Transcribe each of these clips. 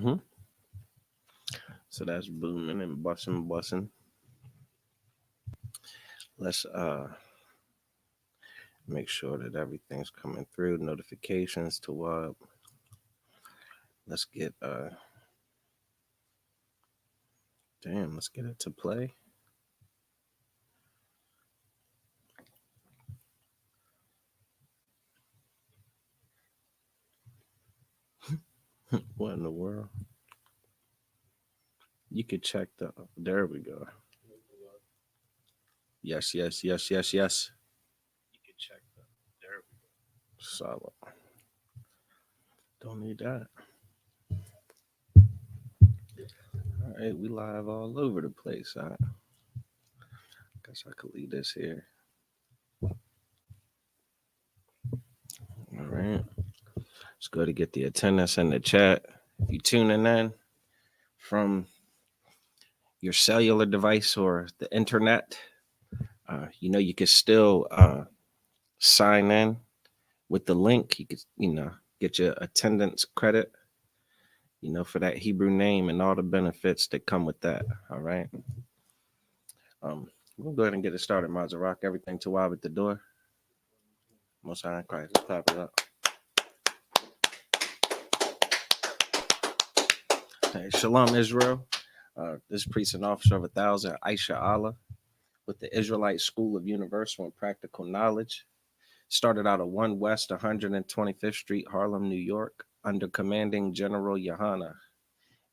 Mm-hmm. So that's booming and bussing. Let's make sure that everything's coming through. Notifications to let's get let's get it to play. What in the world? You could check the there we go. Yes. You could check the there we go. Solid. Don't need that. All right, we live all over the place. I guess I could leave this here. All right. Let's go to get the attendance in the chat. If you tuning in from your cellular device or the internet, you can still sign in with the link. You could, get your attendance credit, for that Hebrew name and all the benefits that come with that. All right. We'll go ahead and get it started, Mazarak. Everything to wild at the door. Most High in Christ. Clap it up. Hey, Shalom, Israel. This priest and officer of 1,000, Aisha Allah, with the Israelite School of Universal and Practical Knowledge. Started out at 1 West 125th Street, Harlem, New York, under Commanding General Yohana.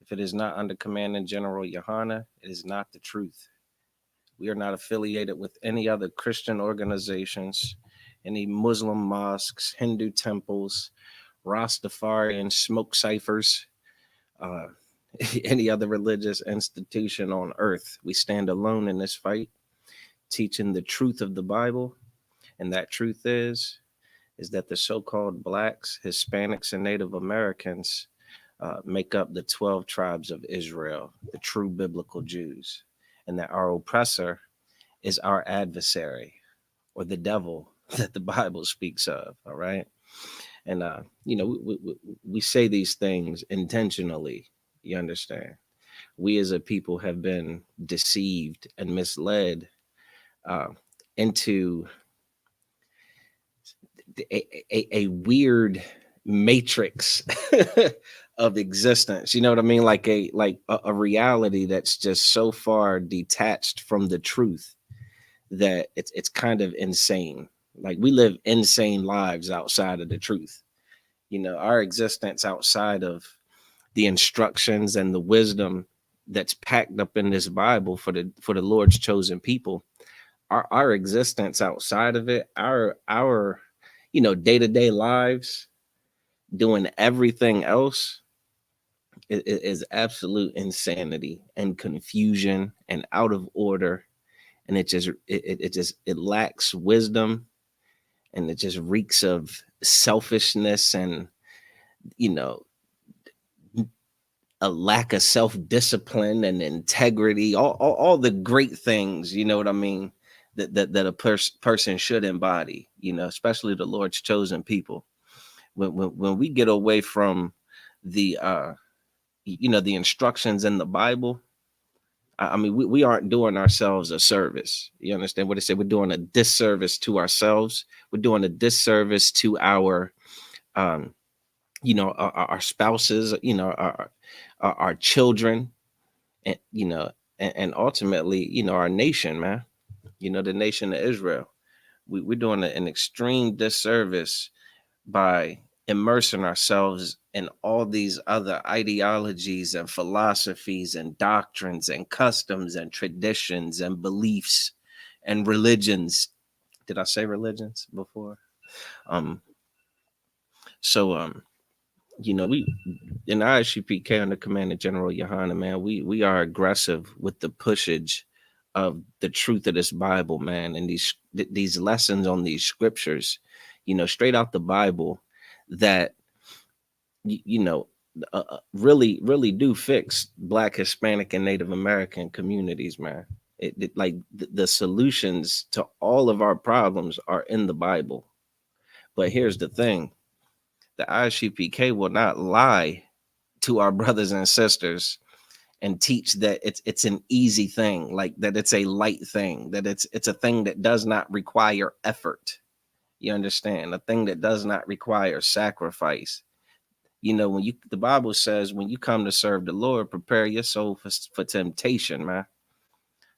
If it is not under Commanding General Yohana, it is not the truth. We are not affiliated with any other Christian organizations, any Muslim mosques, Hindu temples, Rastafarian smoke ciphers, any other religious institution on earth. We stand alone in this fight, teaching the truth of the Bible. And that truth is that the so-called Blacks, Hispanics, and Native Americans make up the 12 tribes of Israel, the true biblical Jews, and that our oppressor is our adversary, or the devil that the Bible speaks of. All right. And, we say these things intentionally. You understand? We as a people have been deceived and misled into a weird matrix of existence. You know what I mean? Like a reality that's just so far detached from the truth that it's kind of insane. Like we live insane lives outside of the truth. Our existence outside of the instructions and the wisdom that's packed up in this Bible for the Lord's chosen people. Our existence outside of it, our day-to-day lives, doing everything else is absolute insanity and confusion and out of order. And it lacks wisdom, and it just reeks of selfishness and, a lack of self-discipline and integrity, all the great things, you know what I mean, that a person should embody, especially the Lord's chosen people. When we get away from the the instructions in the Bible, I mean, we aren't doing ourselves a service. You understand what I say? We're doing a disservice to ourselves. We're doing a disservice to our our spouses, our children, and and ultimately, our nation, man. The nation of Israel. We're doing an extreme disservice by immersing ourselves in all these other ideologies and philosophies and doctrines and customs and traditions and beliefs and religions. Did I say religions before? We in ISUPK under Commander General Yohana, man, we are aggressive with the pushage of the truth of this Bible, man, and these lessons on these scriptures, straight out the Bible that really really do fix Black, Hispanic, and Native American communities, man. Like the solutions to all of our problems are in the Bible. But here's the thing. The ISUPK will not lie to our brothers and sisters and teach that it's an easy thing, like that it's a light thing, that it's a thing that does not require effort. You understand? A thing that does not require sacrifice. You know, when you the Bible says when you come to serve the Lord, prepare your soul for temptation, man.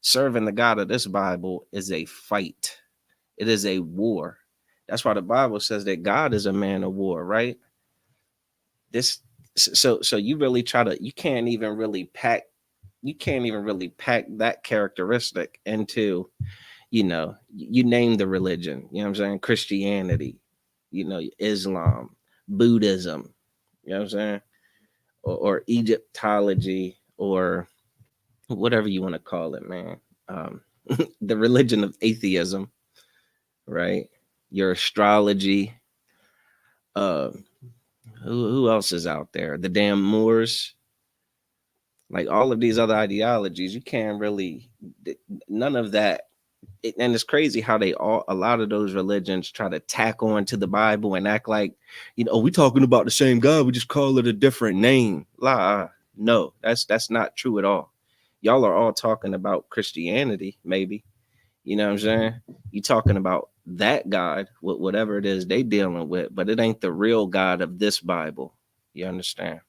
Serving the God of this Bible is a fight. It is a war. That's why the Bible says that God is a man of war, right? This so you really try to you can't even really pack that characteristic into, you know, you name the religion, you know what I'm saying? Christianity, you know, Islam, Buddhism, you know what I'm saying? Or Egyptology, or whatever you want to call it, man. Um, the religion of atheism, right? Your astrology. Uh, who else is out there? The damn Moors, like all of these other ideologies. You can't really, none of that. And it's crazy how they all, a lot of those religions try to tack on to the Bible and act like, you know, we talking about the same God, we just call it a different name. No, that's not true at all. Y'all are all talking about Christianity, maybe. You know what I'm saying? You talking about that God, whatever it is they dealing with, but it ain't the real God of this Bible. You understand?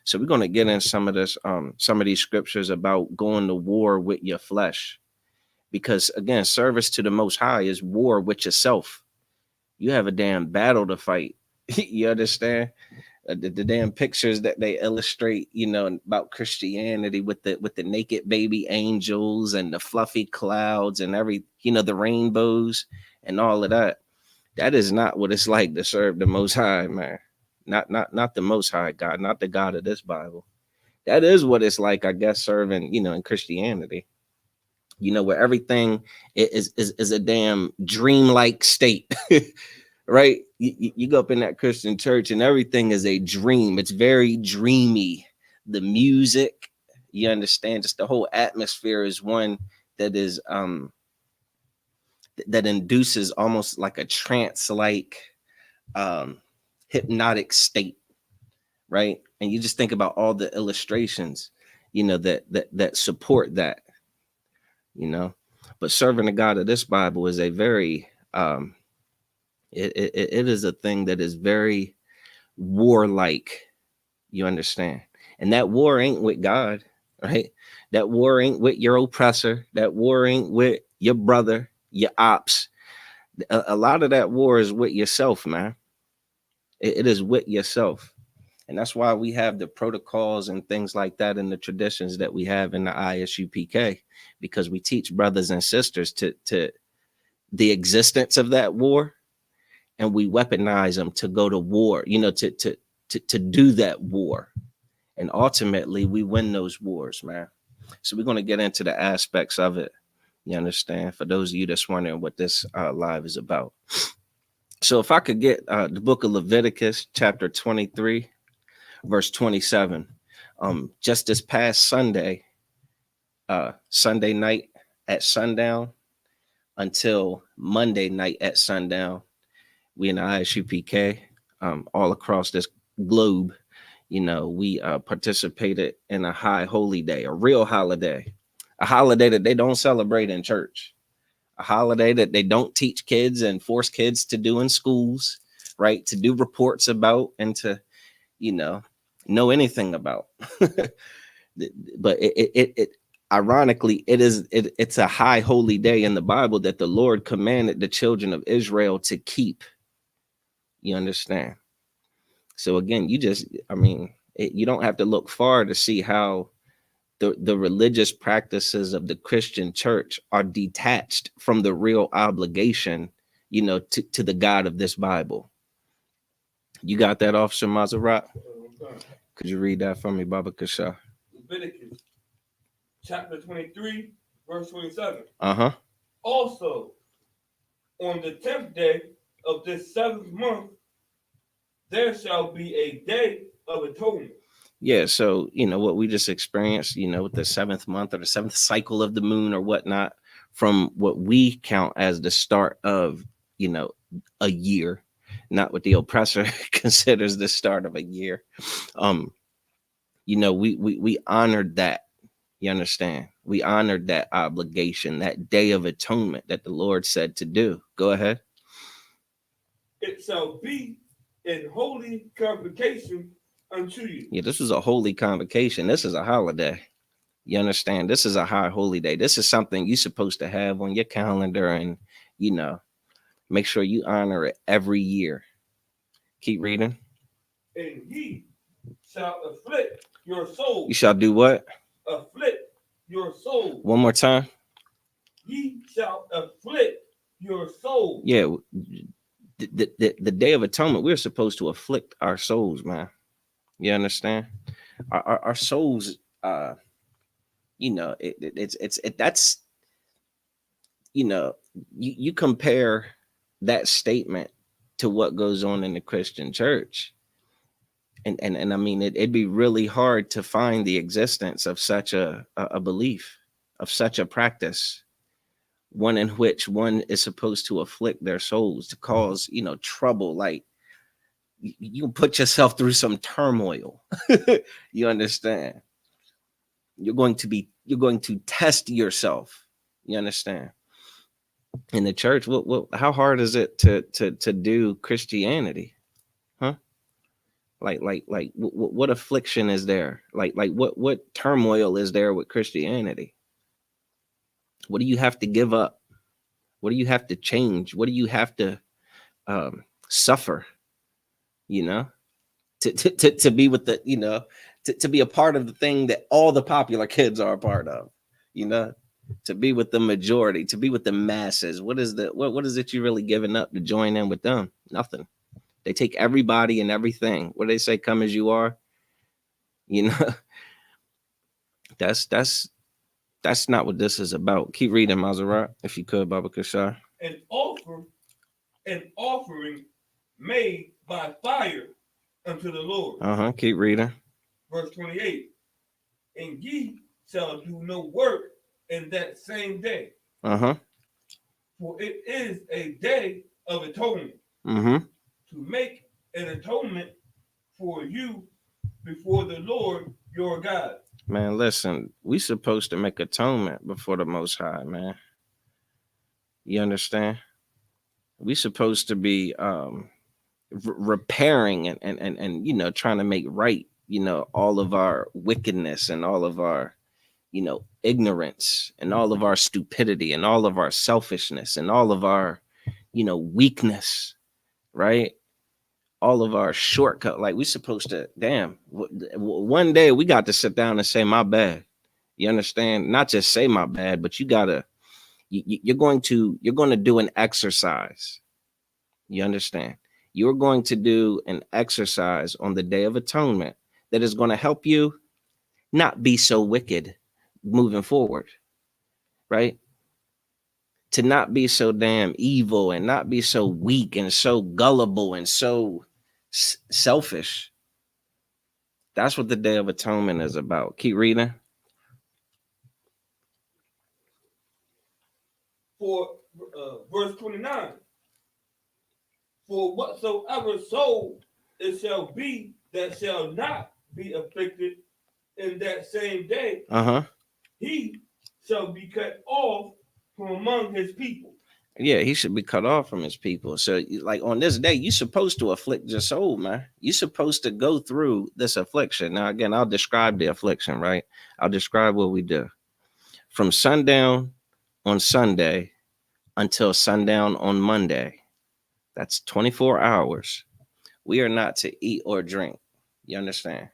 So we're gonna get in some of this, some of these scriptures about going to war with your flesh, because again, service to the Most High is war with yourself. You have a damn battle to fight. You understand? The damn pictures that they illustrate, you know, about Christianity with the naked baby angels and the fluffy clouds and every, you know, the rainbows and all of that. That is not what it's like to serve the Most High, man. Not the Most High God, not the God of this Bible. That is what it's like, I guess, serving, you know, in Christianity. You know, where everything is a damn dreamlike state. Right? You go up in that Christian church and everything is a dream. It's very dreamy. The music, you understand, just the whole atmosphere is one that is that induces almost like a trance like hypnotic state, right? And you just think about all the illustrations, you know, that support that, you know. But serving the God of this Bible is a very it is a thing that is very warlike. You understand? And that war ain't with God, right? That war ain't with your oppressor. That war ain't with your brother, your ops. A lot of that war is with yourself, man. It is with yourself. And that's why we have the protocols and things like that and the traditions that we have in the ISUPK, because we teach brothers and sisters to the existence of that war, and we weaponize them to go to war, you know, to do that war. And ultimately we win those wars, man. So we're going to get into the aspects of it. You understand? For those of you that's wondering what this live is about. So if I could get the book of Leviticus, chapter 23, verse 27. Just this past Sunday, Sunday night at sundown until Monday night at sundown, we in the ISUPK, all across this globe, you know, we participated in a high holy day, a real holiday, a holiday that they don't celebrate in church, a holiday that they don't teach kids and force kids to do in schools, right? To do reports about and to, you know anything about. But it ironically, it's a high holy day in the Bible that the Lord commanded the children of Israel to keep. You understand? So again, you don't have to look far to see how the religious practices of the Christian church are detached from the real obligation, you know, to the God of this Bible. You got that, Officer Mazarat? Could you read that for me, Baba Kasha? Leviticus chapter 23, verse 27. Uh-huh. Also, on the 10th day of this 7th month, there shall be a day of atonement. Yeah, so you know what we just experienced, you know, with the 7th month or the 7th cycle of the moon or whatnot, from what we count as the start of, you know, a year, not what the oppressor considers the start of a year. We honored that. You understand? We honored that obligation, that day of atonement that the Lord said to do. Go ahead. It shall be in holy convocation unto you. Yeah, this was a holy convocation. This is a holiday. You understand? This is a high holy day. This is something you're supposed to have on your calendar, and you know, make sure you honor it every year. Keep reading. And ye shall afflict your soul. You shall do what? Afflict your soul. One more time. Ye shall afflict your soul. Yeah, the Day of Atonement, we're supposed to afflict our souls, man. You understand? Our souls, that's, you know, you compare that statement to what goes on in the Christian church. And I mean, it'd be really hard to find the existence of such a belief, of such a practice, one in which one is supposed to afflict their souls, to cause, trouble. Like, you put yourself through some turmoil. You understand? You're going to test yourself. You understand? In the church, how hard is it to do Christianity? Huh? What affliction is there? What turmoil is there with Christianity? What do you have to give up? What do you have to change? What do you have to suffer? You know, to be with the, to be a part of the thing that all the popular kids are a part of. You know, to be with the majority, to be with the masses. What is it you really giving up to join in with them? Nothing. They take everybody and everything. What do they say? Come as you are. You know, that's not what this is about. Keep reading, Maserat, if you could, Baba Kashar. An offering made by fire unto the Lord. Keep reading. Verse 28. And ye shall do no work in that same day. For it is a day of atonement. To make an atonement for you before the Lord your God. Man, listen, we supposed to make atonement before the Most High, man. You understand? We supposed to be repairing and trying to make right, all of our wickedness and all of our, ignorance and all of our stupidity and all of our selfishness and all of our, weakness, right? All of our shortcut. Like, we supposed to, one day we got to sit down and say, my bad. You understand? Not just say my bad, but you're going to do an exercise. You understand? You're going to do an exercise on the Day of Atonement that is going to help you not be so wicked moving forward, right? To not be so damn evil and not be so weak and so gullible and so selfish. That's what the Day of Atonement is about. Keep reading. For verse 29. For whatsoever soul it shall be that shall not be afflicted in that same day, he shall be cut off from among his people. Yeah, he should be cut off from his people. So, like, on this day, you're supposed to afflict your soul, man. You're supposed to go through this affliction. Now, again, I'll describe the affliction, right? I'll describe what we do. From sundown on Sunday until sundown on Monday, that's 24 hours. We are not to eat or drink. You understand?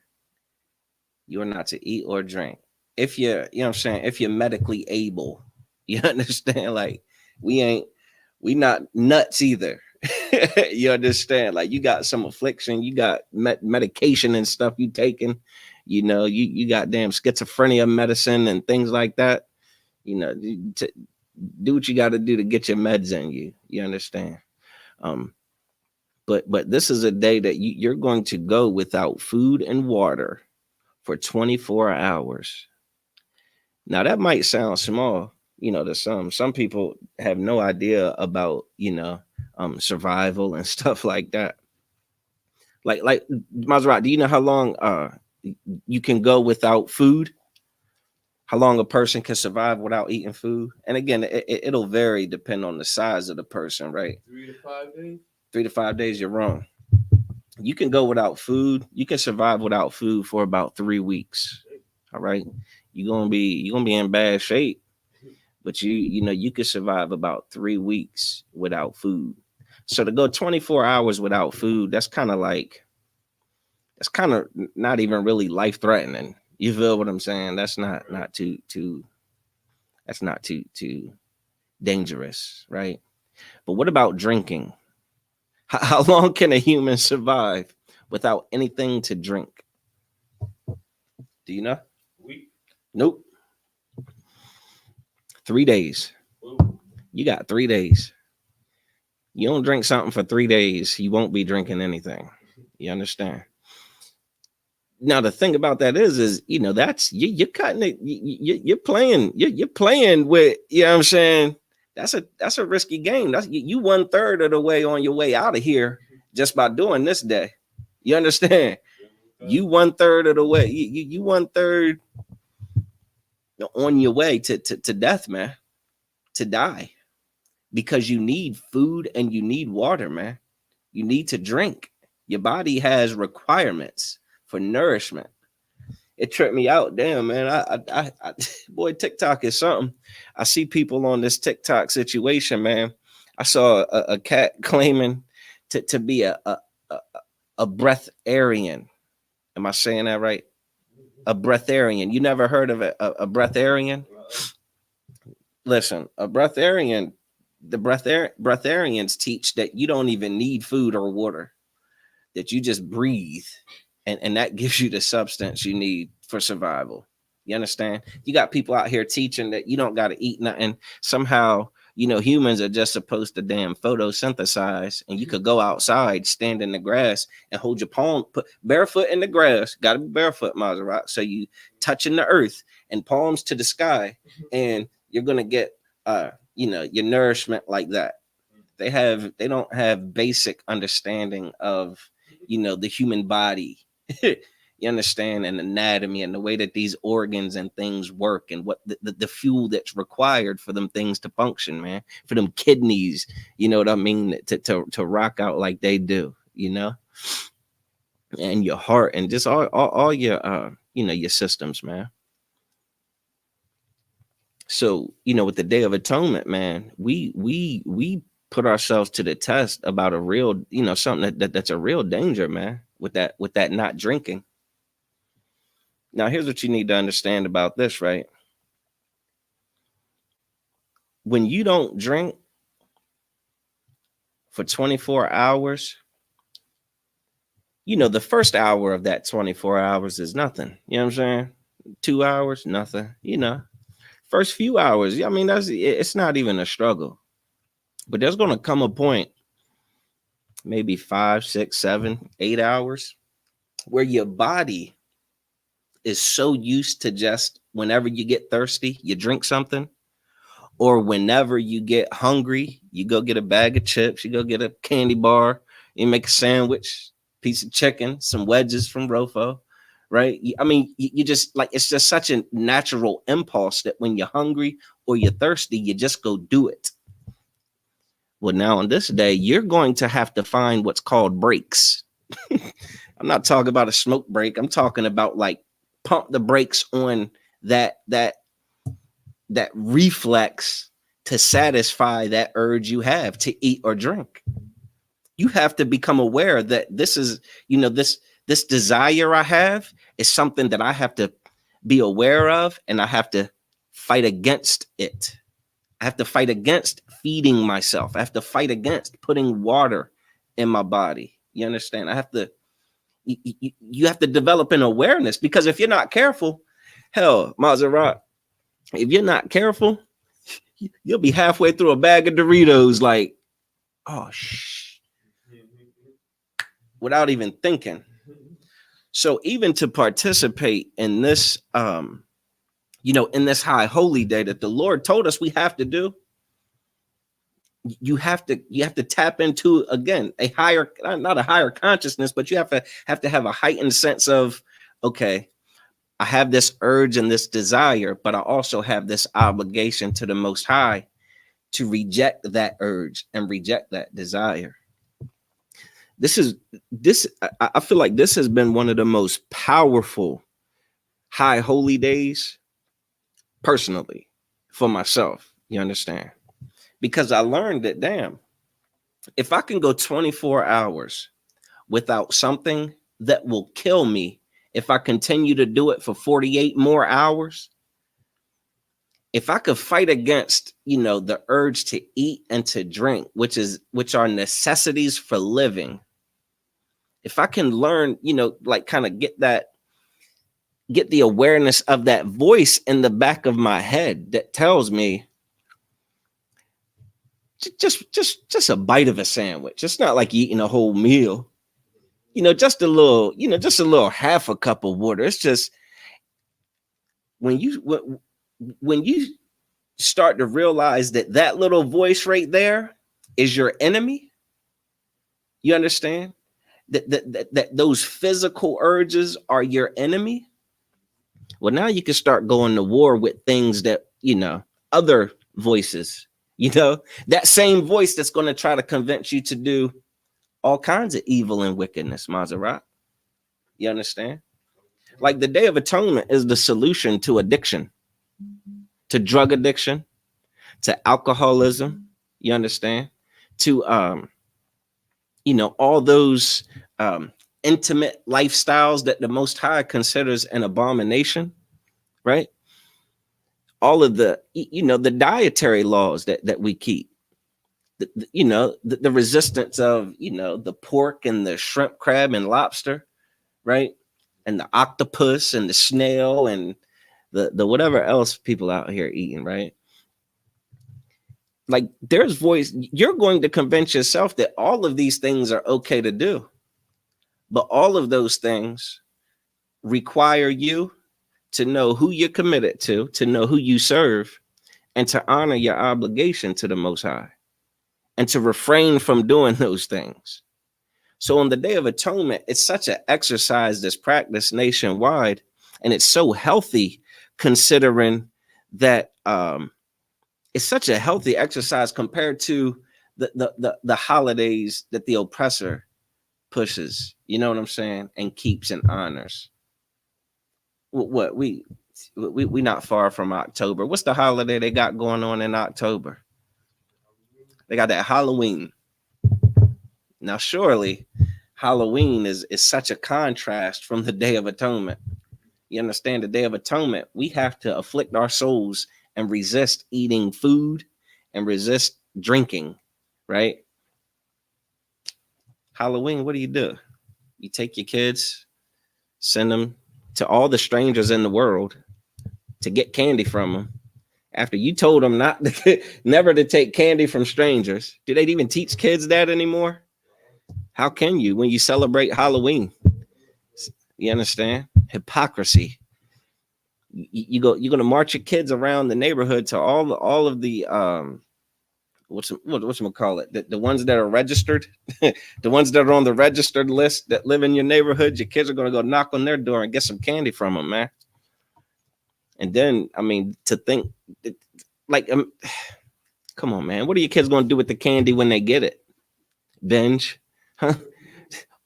You are not to eat or drink. If you're, you know what I'm saying, if you're medically able, you understand? Like, we not nuts either. You understand? Like, you got some affliction, you got medication and stuff you taking, you got damn schizophrenia medicine and things like that. Do what you got to do to get your meds in you. You understand? But this is a day that you're going to go without food and water for 24 hours. Now, that might sound small, to some. Some people have no idea about, survival and stuff like that. Like Maserat, do you know how long you can go without food, how long a person can survive without eating food. And again, it'll vary depending on the size of the person, right? 3 to 5 days. 3 to 5 days, you're wrong. You can go without food. You can survive without food for about 3 weeks. All right. You're gonna be in bad shape, but you could survive about 3 weeks without food. So to go 24 hours without food, that's kind of not even really life threatening. You feel what I'm saying? That's not too that's not too dangerous, right? But what about drinking? How long can a human survive without anything to drink? Do you know? Week. Nope. 3 days. Whoa. You got 3 days. You don't drink something for 3 days, you won't be drinking anything. You understand? Now the thing about that is that's you're cutting it. You're playing with. You know what I'm saying? That's a risky game. That's you 1/3 of the way on your way out of here just by doing this day. You understand? You 1/3 of the way. You 1/3 on your way to death, man. To die, because you need food and you need water, man. You need to drink. Your body has requirements for nourishment. It tripped me out. Damn, man. Boy, TikTok is something. I see people on this TikTok situation, man. I saw a cat claiming to be a breatharian. Am I saying that right? A breatharian. You never heard of a breatharian? Listen, a breatharian, the breatharians teach that you don't even need food or water, that you just breathe, and that gives you the substance you need for survival. You understand? You got people out here teaching that you don't got to eat nothing. Somehow, humans are just supposed to damn photosynthesize, and you could go outside, stand in the grass, and hold your palm, put barefoot in the grass. Got to be barefoot, Maserati. So you touching the earth and palms to the sky, and you're gonna get, your nourishment like that. They don't have basic understanding of, the human body. You understand, and anatomy and the way that these organs and things work, and what the fuel that's required for them things to function, man, for them kidneys, you know what I mean, to rock out like they do, and your heart and just all your your systems, man. So, with the Day of Atonement, man, we put ourselves to the test about a real, something that's a real danger, man, with that not drinking. Now, here's what you need to understand about this, right? When you don't drink for 24 hours, the first hour of that 24 hours is nothing. You know what I'm saying? 2 hours, nothing. First few hours, I mean, it's not even a struggle. But there's going to come a point, maybe 5, 6, 7, 8 hours, where your body is so used to just whenever you get thirsty, you drink something, or whenever you get hungry, you go get a bag of chips, you go get a candy bar, you make a sandwich, piece of chicken, some wedges from Rofo, right? I mean, you just like, it's just such a natural impulse that when you're hungry or you're thirsty, you just go do it. Well, now on this day, you're going to have to find what's called breaks. I'm not talking about a smoke break. I'm talking about like pump the brakes on that reflex to satisfy that urge you have to eat or drink. You have to become aware that this is, this desire I have is something that I have to be aware of, and I have to fight against it. I have to fight against feeding myself. I have to fight against putting water in my body. You understand? You have to develop an awareness, because if you're not careful, hell, Maserati, if you're not careful, you'll be halfway through a bag of Doritos like, oh, without even thinking. So even to participate in this, in this high holy day that the Lord told us we have to do, you have to tap into, again, a higher, not a higher consciousness, but you have to have a heightened sense of okay, I have this urge and this desire, but I also have this obligation to the Most High to reject that urge and reject that desire. I feel like this has been one of the most powerful high holy days personally for myself. You understand? Because I learned that, damn, if I can go 24 hours without something that will kill me, if I continue to do it for 48 more hours, if I could fight against, the urge to eat and to drink, which are necessities for living, if I can learn, like kind of get the awareness of that voice in the back of my head that tells me just a bite of a sandwich. It's not like eating a whole meal. Just a little half a cup of water. It's just when you start to realize that little voice right there is your enemy. You understand that those physical urges are your enemy. Well, now you can start going to war with things that, other voices, that same voice that's going to try to convince you to do all kinds of evil and wickedness, Maserat. You understand? Like the Day of Atonement is the solution to addiction, to drug addiction, to alcoholism. You understand? To all those intimate lifestyles that the Most High considers an abomination, right? All of the dietary laws that we keep, the resistance of, the pork and the shrimp, crab, and lobster, right? And the octopus and the snail and the whatever else people out here eating, right? Like there's voice, you're going to convince yourself that all of these things are okay to do. But all of those things require you to know who you're committed to know who you serve, and to honor your obligation to the Most High, and to refrain from doing those things. So on the Day of Atonement, it's such an exercise that's practiced nationwide, and it's so healthy considering that it's such a healthy exercise compared to the holidays that the oppressor pushes, you know what I'm saying, and keeps and honors. What we not far from October. What's the holiday they got going on in October? They got that Halloween. Now, surely Halloween is such a contrast from the Day of Atonement. You understand, the Day of Atonement, we have to afflict our souls and resist eating food and resist drinking, right? Halloween, what do? You take your kids, send them to all the strangers in the world to get candy from them. After you told them never to take candy from strangers. Do they even teach kids that anymore? How can you when you celebrate Halloween? You understand? Hypocrisy. You're going to march your kids around the neighborhood to all of the what's we call it? The ones that are registered, the ones that are on the registered list that live in your neighborhood. Your kids are going to go knock on their door and get some candy from them, man. And then, I mean, to think, like, come on, man. What are your kids going to do with the candy when they get it? Binge, huh?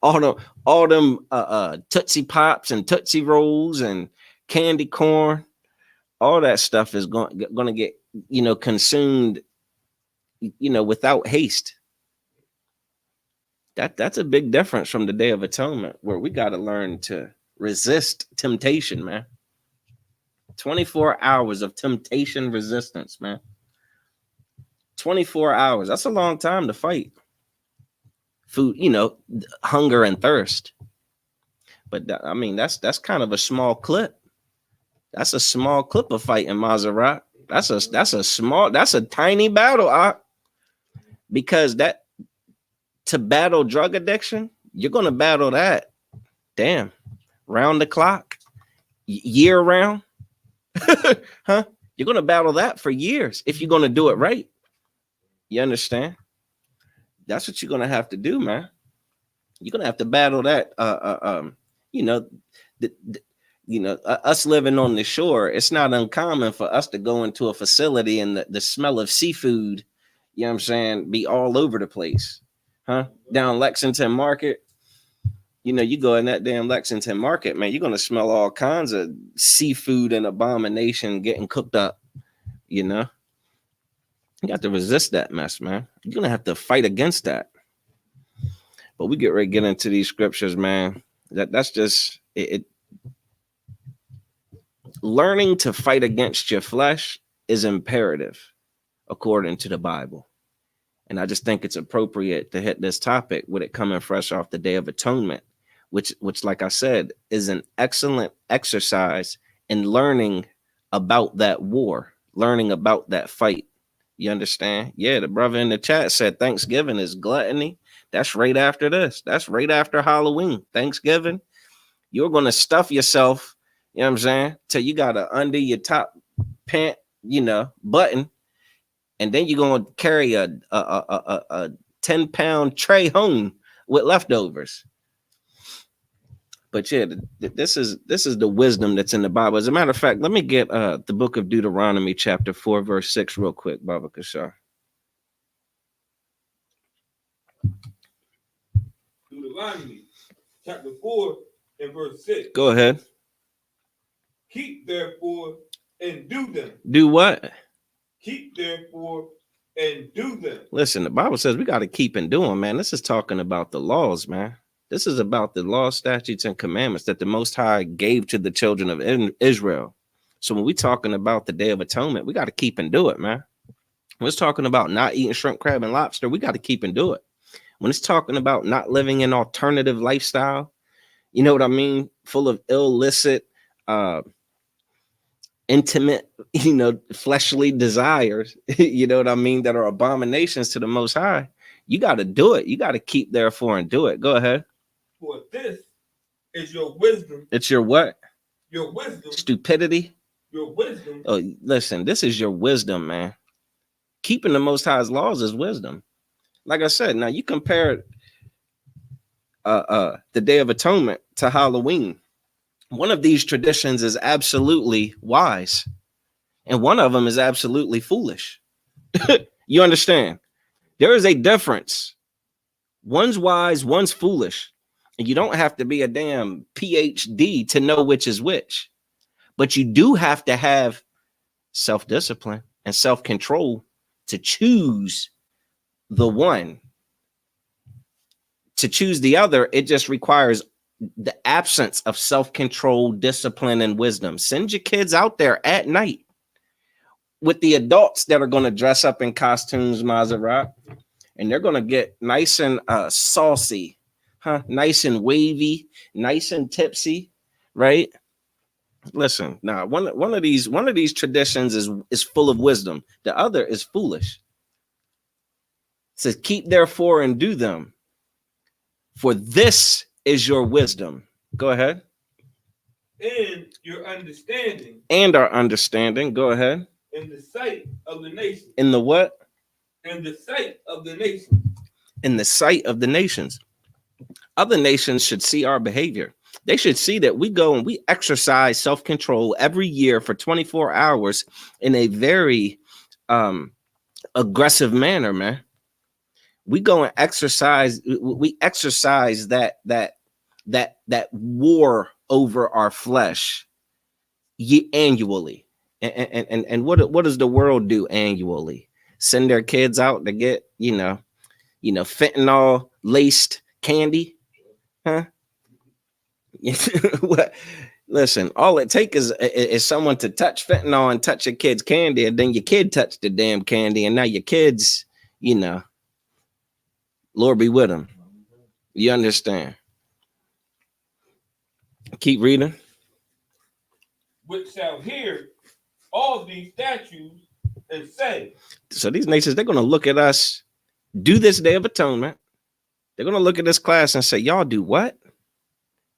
all them Tootsie Pops and Tootsie Rolls and candy corn, all that stuff is going to get, consumed, without haste. That's a big difference from the Day of Atonement, where we got to learn to resist temptation, man. 24 hours of temptation resistance, man. 24 hours. That's a long time to fight food, hunger and thirst. But I mean, that's kind of a small clip. That's a small clip of fighting Maserat. That's a tiny battle, because to battle drug addiction, you're gonna battle that, damn, round the clock, year round. Huh? You're gonna battle that for years if you're gonna do it right. You understand? That's what you're gonna have to do, man. You're gonna have to battle that. The us living on the shore, it's not uncommon for us to go into a facility and the smell of seafood, you know what I'm saying, be all over the place. Down Lexington Market, you go in that damn Lexington Market, man, you're going to smell all kinds of seafood and abomination getting cooked up, You got to resist that mess, man. You're going to have to fight against that. But we get ready to get into these scriptures, man. That's just it. Learning to fight against your flesh is imperative according to the Bible. And I just think it's appropriate to hit this topic with it coming fresh off the Day of Atonement, which, like I said, is an excellent exercise in learning about that war, learning about that fight. You understand? Yeah, the brother in the chat said Thanksgiving is gluttony. That's right after this. That's right after Halloween. Thanksgiving, you're going to stuff yourself, you know what I'm saying, till you got to undo your top pant, button. And then you're going to carry a 10-pound tray home with leftovers. But yeah, this is the wisdom that's in the Bible. As a matter of fact, let me get the book of Deuteronomy chapter 4, verse 6 real quick, Baba Kashar. Deuteronomy chapter 4 and verse 6. Go ahead. Keep therefore and do them. Do what? Keep therefore and do them. Listen, the Bible says we got to keep and do them, man. This is talking about the laws, man. This is about the law, statutes, and commandments that the Most High gave to the children of Israel. So when we're talking about the Day of Atonement, we got to keep and do it, man. When it's talking about not eating shrimp, crab, and lobster, we got to keep and do it. When it's talking about not living an alternative lifestyle, you know what I mean? Full of illicit, intimate, fleshly desires, you know what I mean? That are abominations to the Most High. You got to do it. You got to keep therefore and do it. Go ahead. For this is your wisdom. It's your what? Your wisdom. Stupidity. Your wisdom. Oh, listen, this is your wisdom, man. Keeping the Most High's laws is wisdom. Like I said, now you compare the Day of Atonement to Halloween. One of these traditions is absolutely wise, and one of them is absolutely foolish. You understand? There is a difference. One's wise, one's foolish. And you don't have to be a damn PhD to know which is which. But you do have to have self-discipline and self-control to choose the one. To choose the other, it just requires the absence of self-control, discipline, and wisdom. Send your kids out there at night with the adults that are going to dress up in costumes, Maserati, and they're going to get nice and saucy, nice and wavy, nice and tipsy, right? Listen, now one of these traditions is full of wisdom. The other is foolish. It says, keep therefore and do them, for this is your wisdom. Go ahead. And your understanding. And our understanding. Go ahead. In the sight of the nation. In the what? In the sight of the nation. In the sight of the nations. Other nations should see our behavior. They should see that we go and we exercise self-control every year for 24 hours in a very aggressive manner, man. We go and exercise. We exercise that war over our flesh annually. And what does the world do annually? Send their kids out to get fentanyl laced candy, huh? What? Listen, all it takes is someone to touch fentanyl and touch your kid's candy, and then your kid touched the damn candy, and now your kids, Lord be with them. You understand? Keep reading. Which shall hear all these statutes and say. So these nations, they're going to look at us do this Day of Atonement. They're going to look at this class and say, y'all do what?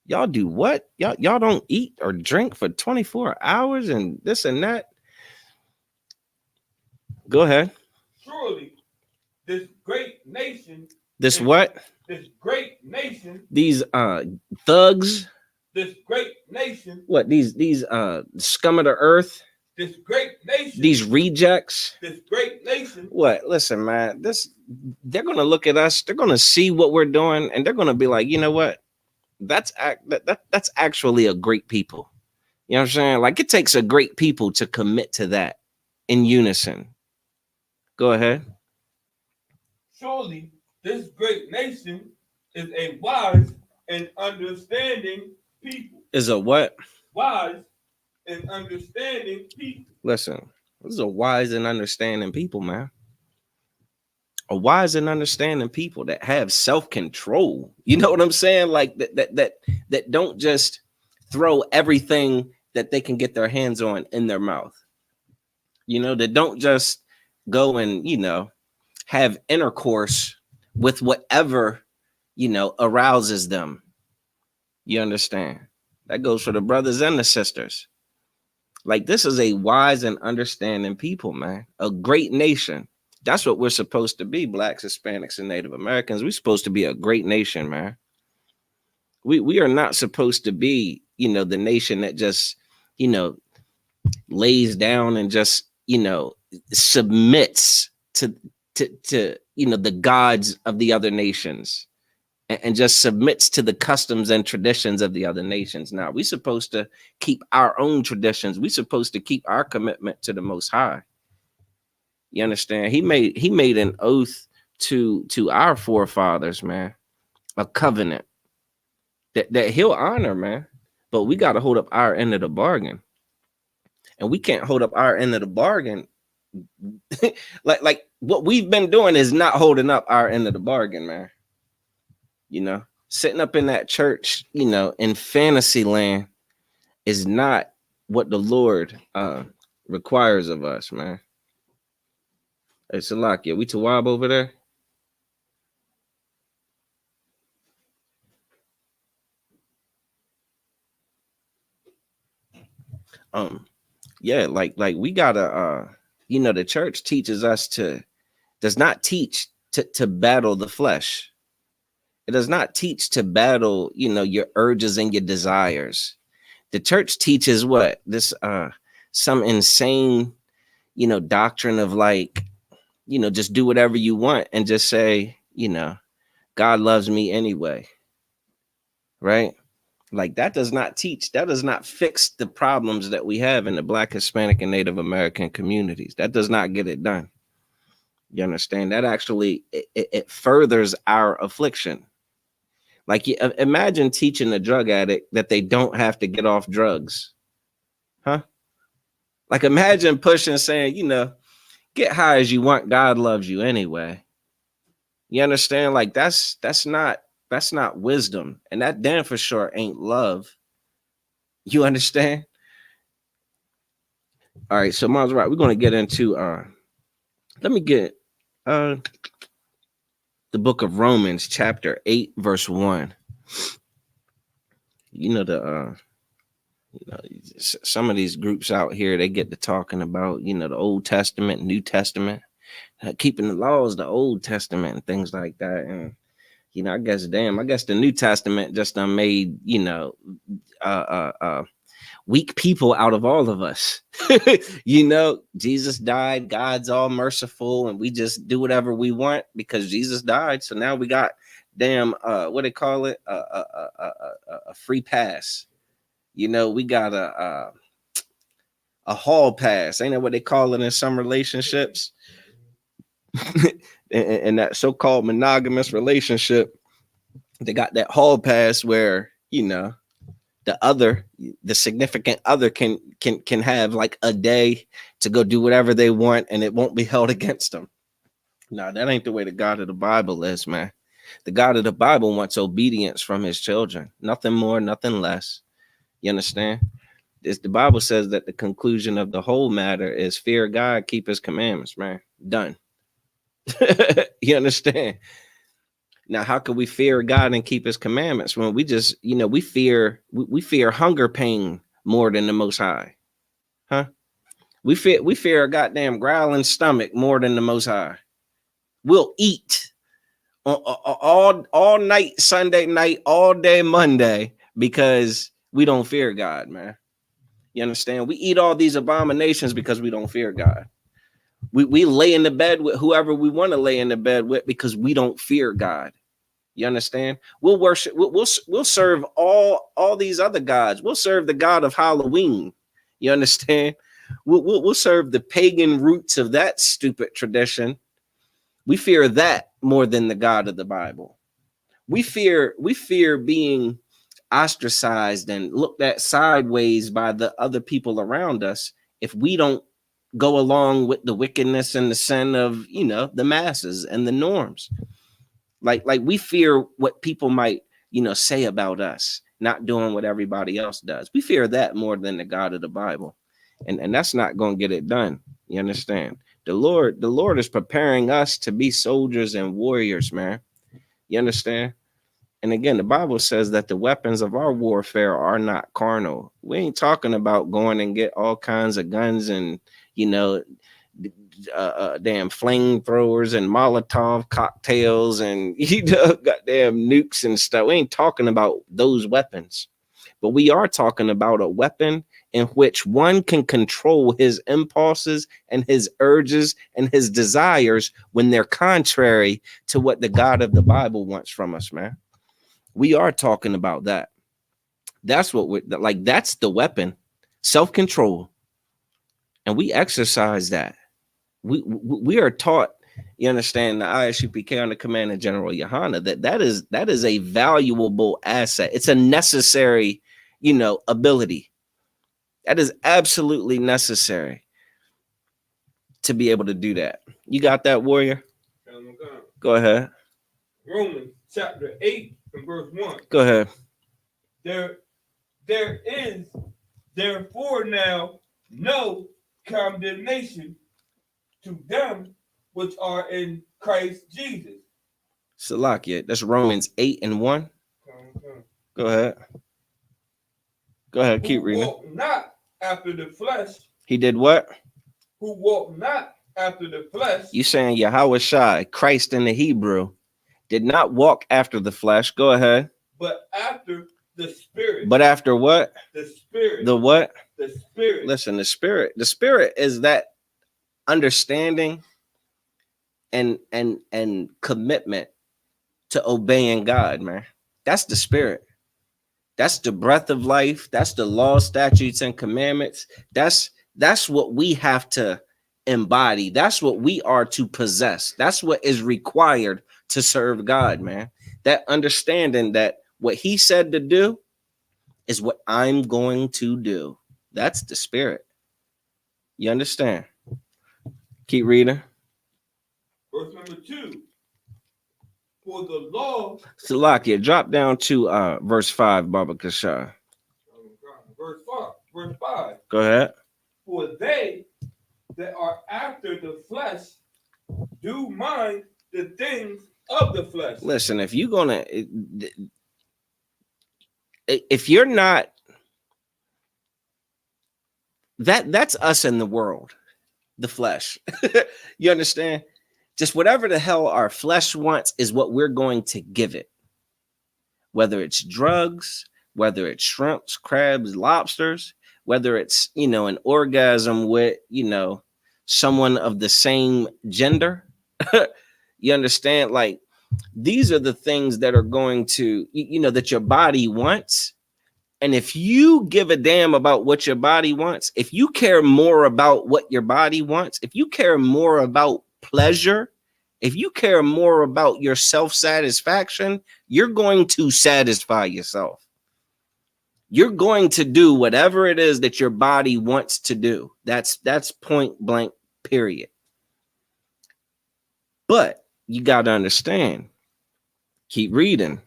Y'all do what? Y'all don't eat or drink for 24 hours and this and that. Go ahead. Surely this great nation. This what? This great nation. These thugs. this great nation. What, these scum of the earth? This great nation. These rejects. This great nation. What? Listen, man, they're gonna look at us, they're gonna see what we're doing, and they're gonna be like, you know what? That's actually a great people. You know what I'm saying? Like, it takes a great people to commit to that in unison. Go ahead. Surely this great nation is a wise and understanding people. Is a what? Wise and understanding people. Listen, this is a wise and understanding people, man. A wise and understanding people that have self-control. You know what I'm saying? Like that don't just throw everything that they can get their hands on in their mouth. You know, that don't just go and, you know, have intercourse with whatever, you know, arouses them. You understand? That goes for the brothers and the sisters. Like, this is a wise and understanding people, man. A great nation. That's what we're supposed to be, Blacks, Hispanics, and Native Americans. We're supposed to be a great nation, man. We are not supposed to be, you know, the nation that just, you know, lays down and just, you know, submits to you know, the gods of the other nations and just submits to the customs and traditions of the other nations. Now, we're supposed to keep our own traditions. We're supposed to keep our commitment to the Most High. You understand? He made an oath to our forefathers, man, a covenant that he'll honor, man. But we got to hold up our end of the bargain. And we can't hold up our end of the bargain. like what we've been doing is not holding up our end of the bargain, man. You know, sitting up in that church, you know, in fantasy land is not what the Lord requires of us, man. Hey, Salakia, we Tawab over there? Yeah, like we gotta you know, the church teaches us does not teach to battle the flesh. It does not teach to battle, you know, your urges and your desires. The church teaches what? This some insane, you know, doctrine of like, you know, just do whatever you want and just say, you know, God loves me anyway. Right? Like, that does not teach, that does not fix the problems that we have in the Black, Hispanic, and Native American communities. That does not get it done. You understand? That actually, it furthers our affliction. Like, imagine teaching a drug addict that they don't have to get off drugs. Huh? Like, imagine pushing, saying, you know, get high as you want, God loves you anyway. You understand? Like, that's not wisdom. And that damn for sure ain't love. You understand? All right, so Mom's right. We're going to get into let me get the book of Romans, chapter 8, verse 1. You know, you know, some of these groups out here, they get to talking about, you know, the Old Testament, New Testament, keeping the laws, the Old Testament, and things like that. And, you know, I guess the New Testament just done made, you know, weak people out of all of us. You know, Jesus died, God's all merciful, and we just do whatever we want because Jesus died. So now we got damn what they call it, a free pass. You know, we got a hall pass. Ain't that what they call it in some relationships? and that so-called monogamous relationship, they got that hall pass where, you know, the significant other can have like a day to go do whatever they want and it won't be held against them. No, that ain't the way the God of the Bible is, man. The God of the Bible wants obedience from his children. Nothing more, nothing less. You understand? The Bible says that the conclusion of the whole matter is fear God, keep his commandments, man. Done. You understand? Now, how can we fear God and keep his commandments when we just, you know, we fear hunger pain more than the Most High? Huh? We fear a goddamn growling stomach more than the Most High. We'll eat all night, Sunday night, all day Monday, because We don't fear God, man. You understand? We eat all these abominations because we don't fear God. We lay in the bed with whoever we want to lay in the bed with because we don't fear God. You understand? We'll worship. We'll serve all these other gods. We'll serve the God of Halloween. You understand? We'll serve the pagan roots of that stupid tradition. We fear that more than the God of the Bible. We fear being ostracized and looked at sideways by the other people around us if we don't go along with the wickedness and the sin of, the masses and the norms. Like we fear what people might, say about us, not doing what everybody else does. We fear that more than the God of the Bible. And that's not going to get it done. You understand? The Lord is preparing us to be soldiers and warriors, man. You understand? And again, the Bible says that the weapons of our warfare are not carnal. We ain't talking about going and get all kinds of guns and, damn flamethrowers and Molotov cocktails and, goddamn nukes and stuff. We ain't talking about those weapons. But we are talking about a weapon in which one can control his impulses and his urges and his desires when they're contrary to what the God of the Bible wants from us, man. We are talking about that. That's what we're like. That's the weapon, self-control. And we exercise that. We are taught, you understand, the ISUPK under Command of General Yohana, that is a valuable asset. It's a necessary, ability. That is absolutely necessary to be able to do that. You got that, warrior? Go ahead. Romans chapter 8 and verse 1. Go ahead. There is therefore now no condemnation to them which are in Christ Jesus. Salakia, that's Romans 8 and 1. Go ahead. Go ahead, keep reading. Who walk not after the flesh. He did what? Who walk not after the flesh. You saying Yahweh Shai, Christ in the Hebrew, did not walk after the flesh. Go ahead. But after the spirit. But after what? The spirit. The what? The spirit. Listen, the spirit. The spirit is that understanding and commitment to obeying God, man. That's the spirit. That's the breath of life. That's the law, statutes, and commandments. That's what we have to embody. That's what we are to possess. That's what is required to serve God, man. That understanding that what he said to do is what I'm going to do. That's the spirit. You understand? Keep reading. Verse number 2. For the law. Salakia, drop down to verse 5, Baba Kasha. Verse 5. Go ahead. For they that are after the flesh do mind the things of the flesh. Listen, if you're not, that's us in the world, the flesh. You understand? Just whatever the hell our flesh wants is what we're going to give it. Whether it's drugs, whether it's shrimps, crabs, lobsters, whether it's, an orgasm with, someone of the same gender. You understand? Like, these are the things that are going to, that your body wants. And if you give a damn about what your body wants, if you care more about what your body wants, if you care more about pleasure, if you care more about your self-satisfaction, you're going to satisfy yourself. You're going to do whatever it is that your body wants to do. That's point blank, period. But you got to understand. Keep reading.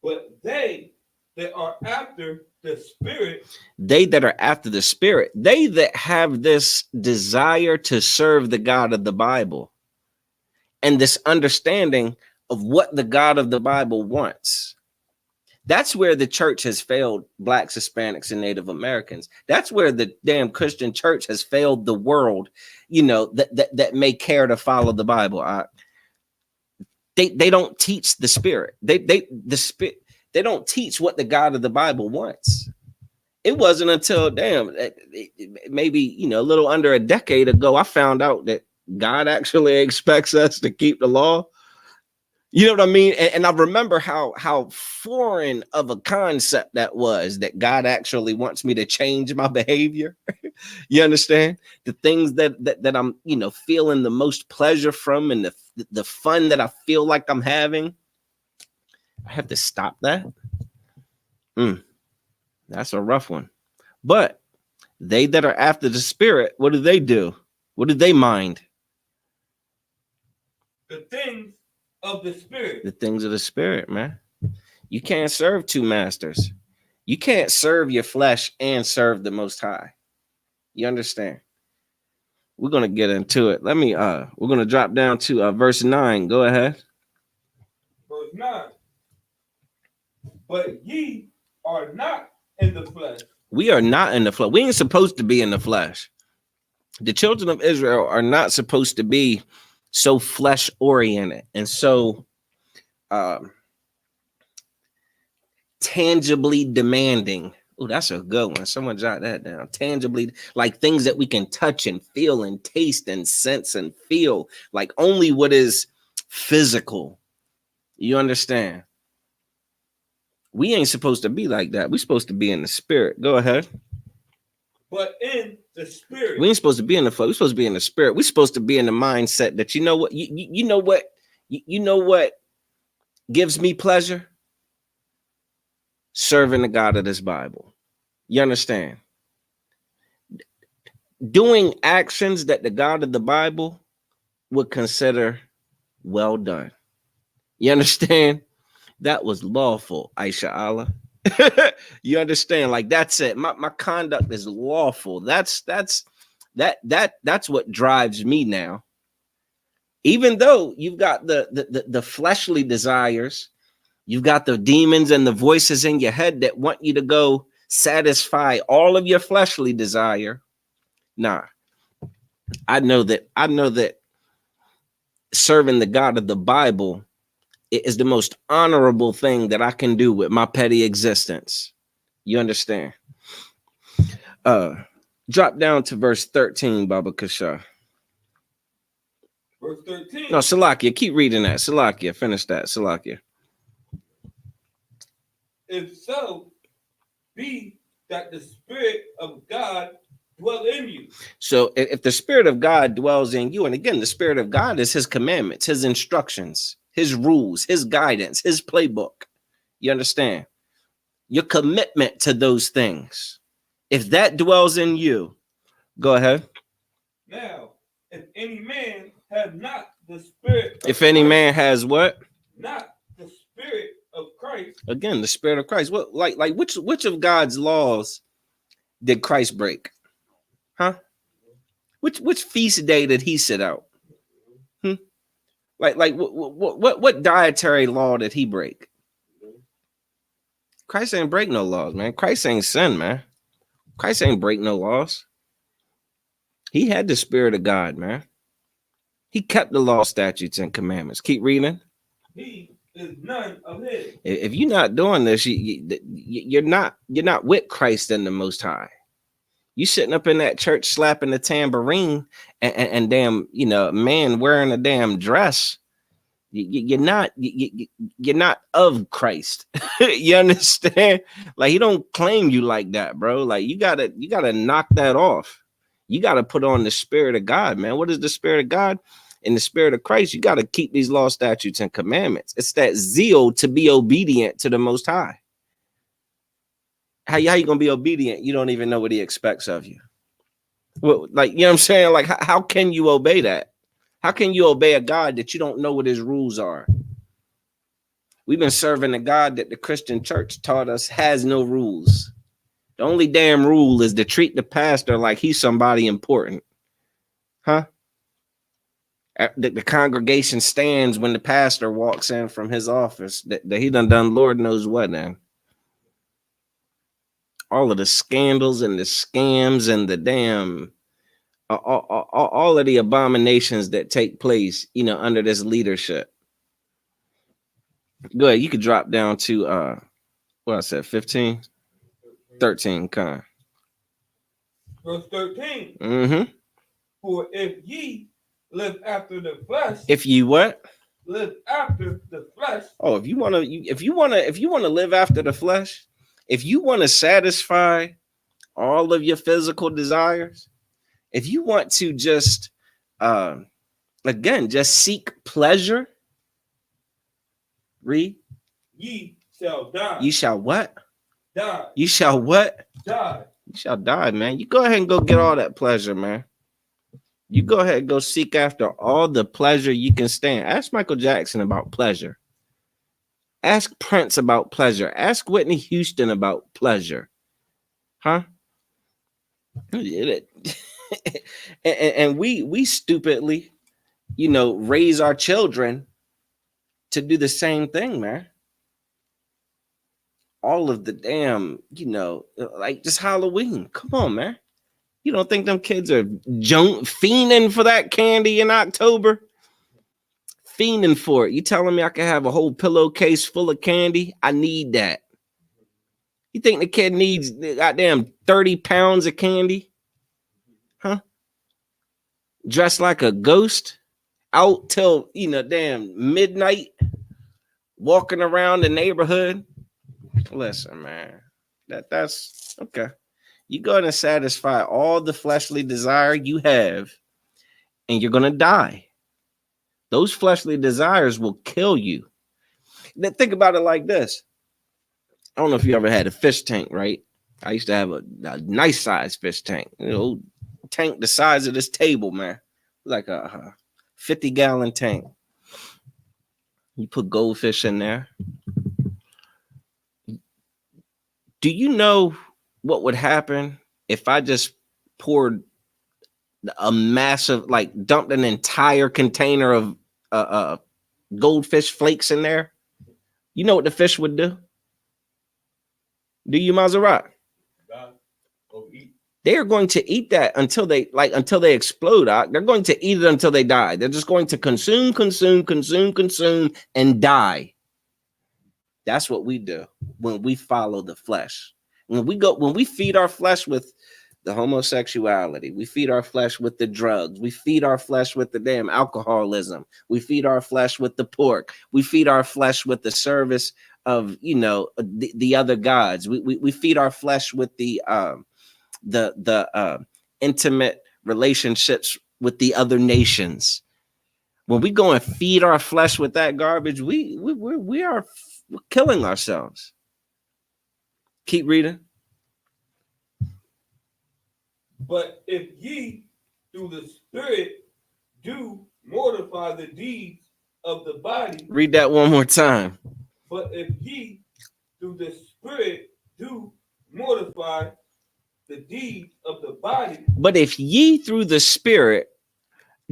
But they that are after the spirit. They that are after the spirit. They that have this desire to serve the God of the Bible. And this understanding of what the God of the Bible wants. That's where the church has failed Blacks, Hispanics, and Native Americans. That's where the damn Christian church has failed the world, that may care to follow the Bible. They don't teach the spirit. The spirit. They don't teach what the God of the Bible wants. It wasn't until maybe a little under a decade ago I found out that God actually expects us to keep the law. You know what I mean? And I remember how foreign of a concept that was, that God actually wants me to change my behavior. You understand? The things that I'm feeling the most pleasure from, and the fun that I feel like I'm having, I have to stop that. That's a rough one. But they that are after the Spirit, what do? What do they mind? The things of the Spirit. The things of the Spirit, man. You can't serve two masters. You can't serve your flesh and serve the Most High. You understand? We're going to get into it. We're going to drop down to verse 9. Go ahead. Verse 9. But ye are not in the flesh. We are not in the flesh. We ain't supposed to be in the flesh. The children of Israel are not supposed to be so flesh oriented and so tangibly demanding. Oh, that's a good one. Someone jot that down. Tangibly, like things that we can touch and feel and taste and sense and feel, like only what is physical. You understand? We ain't supposed to be like that. We're supposed to be in the Spirit. Go ahead. But in the Spirit. We ain't supposed to be in the flesh. We're supposed to be in the Spirit. We're supposed to be in the mindset that you know what gives me pleasure? Serving the God of this Bible. You understand? Doing actions that the God of the Bible would consider well done. You understand? That was lawful, Aisha Allah. You understand? Like, that's it. My conduct is lawful. That's what drives me now. Even though you've got the fleshly desires, you've got the demons and the voices in your head that want you to go satisfy all of your fleshly desire. Nah. I know that serving the God of the Bible is the most honorable thing that I can do with my petty existence. You understand? Drop down to verse 13, Baba Kasha. Verse 13. No, Salakia, keep reading that. Salakia, finish that. Salakia. If so, be that the Spirit of God dwell in you. So if the Spirit of God dwells in you, and again, the Spirit of God is his commandments, his instructions, his rules, his guidance, his playbook. You understand? Your commitment to those things. If that dwells in you, go ahead. Now, if any man have not the Spirit of If any Christ, man has what? Not the Spirit of Christ. Again, the Spirit of Christ. What like which of God's laws did Christ break? Huh? Which feast day did he sit out? Like what dietary law did he break? Christ ain't break no laws, man. Christ ain't sin, man. Christ ain't break no laws. He had the Spirit of God, man. He kept the law, statutes, and commandments. Keep reading. He is none of his. If you're not doing this, you're not with Christ and the Most High. You sitting up in that church slapping the tambourine and damn, man wearing a damn dress. You're not of Christ. You understand? Like, he don't claim you like that, bro. Like, you gotta knock that off. You gotta put on the Spirit of God, man. What is the Spirit of God? In the Spirit of Christ, you gotta keep these law, statutes, and commandments. It's that zeal to be obedient to the Most High. How you gonna be obedient? You don't even know what he expects of you. Well, like, you know what I'm saying? Like, how can you obey that? How can you obey a God that you don't know what his rules are? We've been serving a God that the Christian church taught us has no rules. The only damn rule is to treat the pastor like he's somebody important. Huh? The congregation stands when the pastor walks in from his office. That he done Lord knows what then. All of the scandals and the scams and the damn all of the abominations that take place, under this leadership. Go ahead, you could drop down to What I said, 15? 13, kind. Verse 13. Mm-hmm. For if ye live after the flesh. If you what? Live after the flesh. Oh, if you wanna live after the flesh, if you want to satisfy all of your physical desires, if you want to just again just seek pleasure, read. Ye shall die. You shall what? Die. You shall what? Die. You shall die, man. You go ahead and go get all that pleasure, man. You go ahead and go seek after all the pleasure you can stand. Ask Michael Jackson about pleasure. Ask Prince about pleasure. Ask Whitney Houston about pleasure. Huh? and we stupidly, raise our children to do the same thing, man. All of the damn, like just Halloween. Come on, man. You don't think them kids are fiending for that candy in October? Fiending for it. You telling me I can have a whole pillowcase full of candy? I need that. You think the kid needs goddamn 30 pounds of candy? Huh? Dressed like a ghost out till, damn midnight, walking around the neighborhood. Listen, man, that's okay. You go and satisfy all the fleshly desire you have, and you're gonna die. Those fleshly desires will kill you. Now, think about it like this. I don't know if you ever had a fish tank, right? I used to have a nice size fish tank, tank the size of this table, man, like a 50-gallon tank. You put goldfish in there. Do you know what would happen if I just poured a massive, like dumped an entire container of goldfish flakes in there? You know what the fish would do? Do you, Maserati? They are going to eat that until they explode. They're going to eat it until they die. They're just going to consume, and die. That's what we do when we follow the flesh. When we feed our flesh with the homosexuality, we feed our flesh with the drugs, we feed our flesh with the damn alcoholism, we feed our flesh with the pork, we feed our flesh with the service of the other gods. We feed our flesh with the intimate relationships with the other nations. When we go and feed our flesh with that garbage, we are killing ourselves. Keep reading. But if ye through the Spirit do mortify the deeds of the body. Read that one more time. But if ye through the Spirit do mortify the deeds of the body. But if ye through the Spirit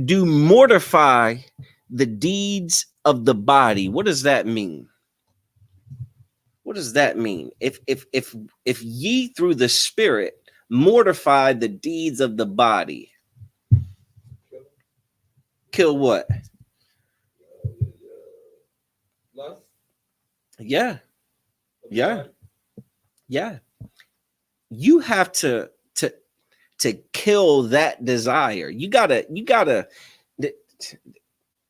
do mortify the deeds of the body, what does that mean? What does that mean? If ye through the Spirit mortify the deeds of the body, kill what? Lust. Yeah. You have to kill that desire. You gotta.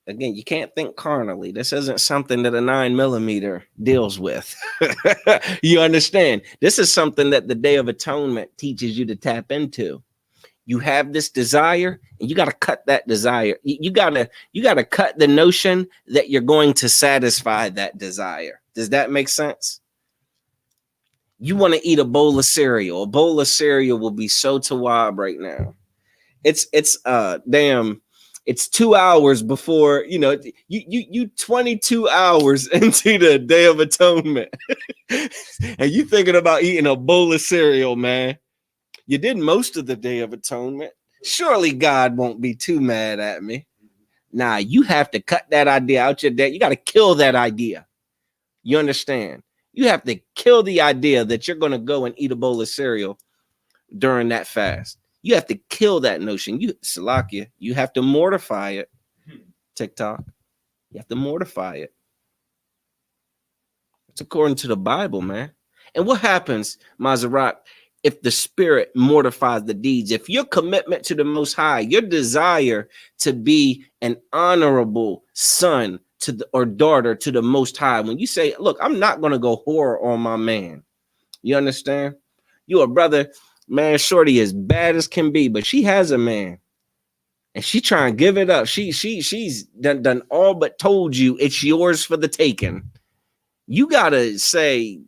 Again, you can't think carnally. This isn't something that a 9mm deals with. You understand? This is something that the Day of Atonement teaches you to tap into. You have this desire, and you got to cut that desire. You gotta cut the notion that you're going to satisfy that desire. Does that make sense? You want to eat a bowl of cereal. A bowl of cereal will be so tawab right now. It's 2 hours before, you 22 hours into the Day of Atonement. And you thinking about eating a bowl of cereal, man. You did most of the Day of Atonement. Surely God won't be too mad at me. Nah, you have to cut that idea out your day. You got to kill that idea. You understand? You have to kill the idea that you're going to go and eat a bowl of cereal during that fast. You have to kill that notion. Salakia, you have to mortify it. TikTok, you have to mortify it. It's according to the Bible, man. And what happens, Maserat, if the spirit mortifies the deeds? If your commitment to the Most High, your desire to be an honorable son to the, or daughter to the Most High, when you say, look, I'm not going to go whore on my man. You understand? You a brother, man, shorty as bad as can be, but she has a man. And she trying to give it up. She's done all but told you it's yours for the taking. You gotta say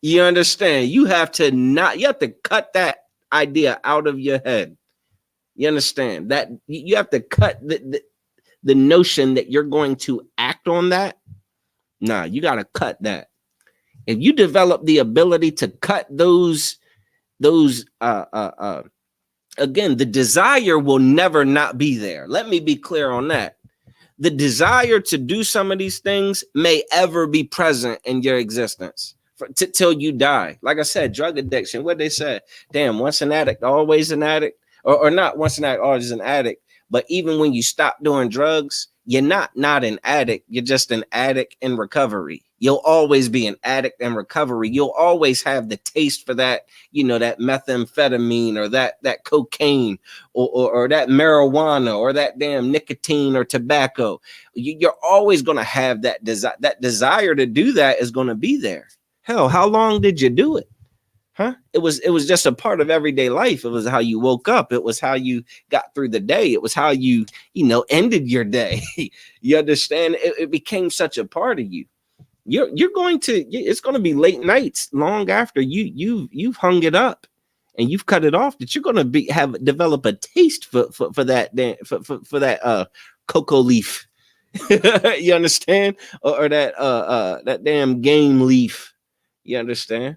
you understand? You have to cut that idea out of your head. You understand? That you have to cut the notion that you're going to act on that. Nah, you gotta cut that. If you develop the ability to cut those again, the desire will never not be there. Let me be clear on that. The desire to do some of these things may ever be present in your existence till you die. Like I said, drug addiction, what they said, damn, once an addict, always an addict, or not once an addict, always an addict. But even when you stop doing drugs, you're not an addict. You're just an addict in recovery. You'll always be an addict in recovery. You'll always have the taste for that, that methamphetamine or that cocaine or that marijuana or that damn nicotine or tobacco. You're always going to have that desire. That desire to do that is going to be there. Hell, how long did you do it? Huh? It was just a part of everyday life. It was how you woke up. It was how you got through the day. It was how you, ended your day. You understand? It became such a part of you. It's going to be late nights long after you've hung it up and you've cut it off, that you're going to develop a taste for that cocoa leaf. You understand? Or that damn game leaf. You understand?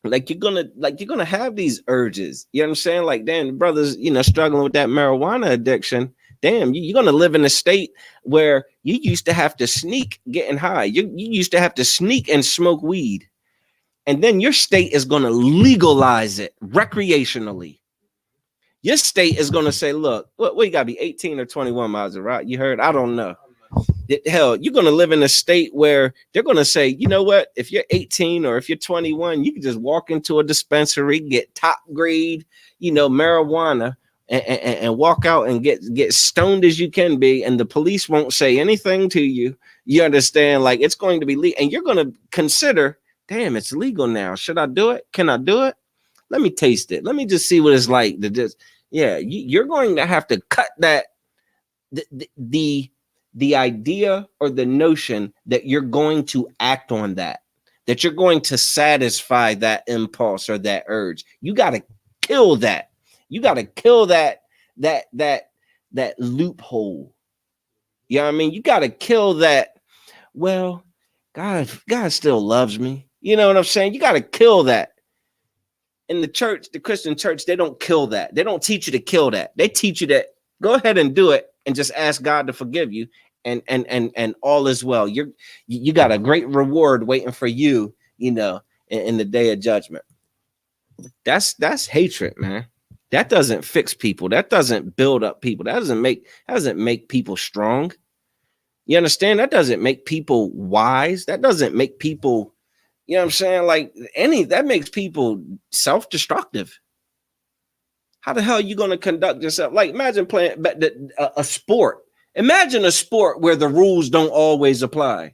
Like you're gonna have these urges. You know what I'm saying? Like, damn, brothers, struggling with that marijuana addiction. Damn, you're gonna live in a state where you used to have to sneak getting high. You used to have to sneak and smoke weed, and then your state is gonna legalize it recreationally. Your state is gonna say, "Look, what you gotta be 18 or 21 miles, right? You heard? I don't know." Hell, you're going to live in a state where they're going to say, you know what, if you're 18 or if you're 21, you can just walk into a dispensary, get top grade, marijuana and walk out and get stoned as you can be. And the police won't say anything to you. You understand? Like, it's going to be legal. And you're going to consider, damn, it's legal now. Should I do it? Can I do it? Let me taste it. Let me just see what it's like to just, you're going to have to cut that, the idea or the notion that you're going to act on that you're going to satisfy that impulse or that urge. You got to kill that. You got to kill that loophole. You know what I mean? You got to kill that. Well, God still loves me. You know what I'm saying? You got to kill that. In the church, the Christian church, they don't kill that. They don't teach you to kill that. They teach you that go ahead and do it and just ask God to forgive you, and all is well. You got a great reward waiting for you, in the day of judgment. That's hatred, man. That doesn't fix people. That doesn't build up people. That doesn't make people strong. You understand? That doesn't make people wise. That doesn't make people, you know what I'm saying? Like that makes people self-destructive. How the hell are you going to conduct yourself? Like, imagine playing a sport. Imagine a sport where the rules don't always apply.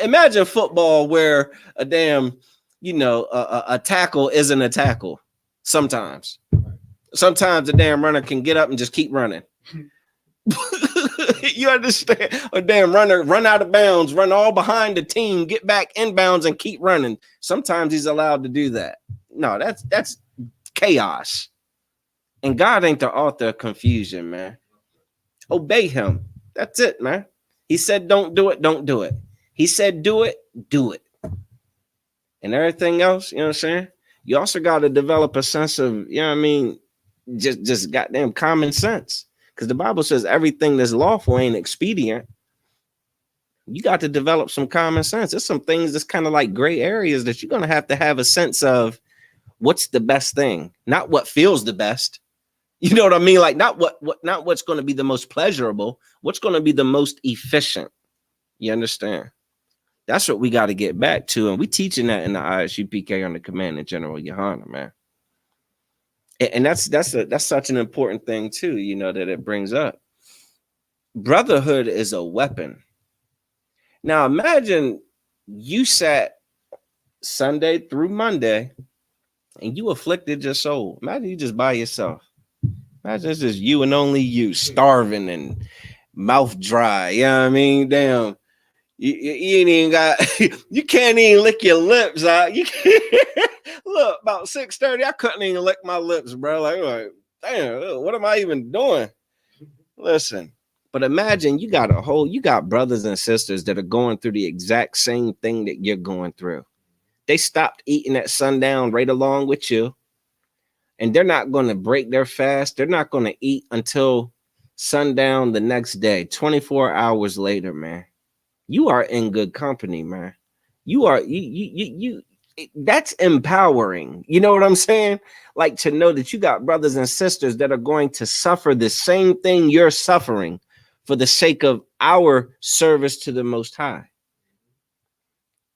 Imagine football where a damn, a tackle isn't a tackle. Sometimes the damn runner can get up and just keep running. You understand? A damn runner run out of bounds, run all behind the team, get back inbounds and keep running. Sometimes he's allowed to do that. No, that's chaos. And God ain't the author of confusion, man. Obey him. That's it, man. He said, don't do it. Don't do it. He said, do it. Do it. And everything else, you know what I'm saying? You also got to develop a sense of, just goddamn common sense. Because the Bible says everything that's lawful ain't expedient. You got to develop some common sense. There's some things that's kind of like gray areas that you're going to have a sense of what's the best thing, not what feels the best. You know what I mean? Like not what's going to be the most pleasurable, what's going to be the most efficient. You understand? That's what we got to get back to. And we teaching that in the ISUPK on the Command and General Yohana, man. And that's such an important thing too, you know, that it brings up. Brotherhood is a weapon. Now imagine you sat Sunday through Monday and you afflicted your soul. Imagine you just by yourself. Imagine it's just you and only you, starving and mouth dry. You know what I mean? Damn. You ain't even got, you can't even lick your lips out. You can't. Look, about 6:30, I couldn't even lick my lips, bro. Like, damn, what am I even doing? Listen, but imagine you got brothers and sisters that are going through the exact same thing that you're going through. They stopped eating at sundown right along with you. And they're not going to break their fast. They're not going to eat until sundown the next day, 24 hours later, man. You are in good company, man. You that's empowering. You know what I'm saying? Like to know that you got brothers and sisters that are going to suffer the same thing you're suffering for the sake of our service to the Most High.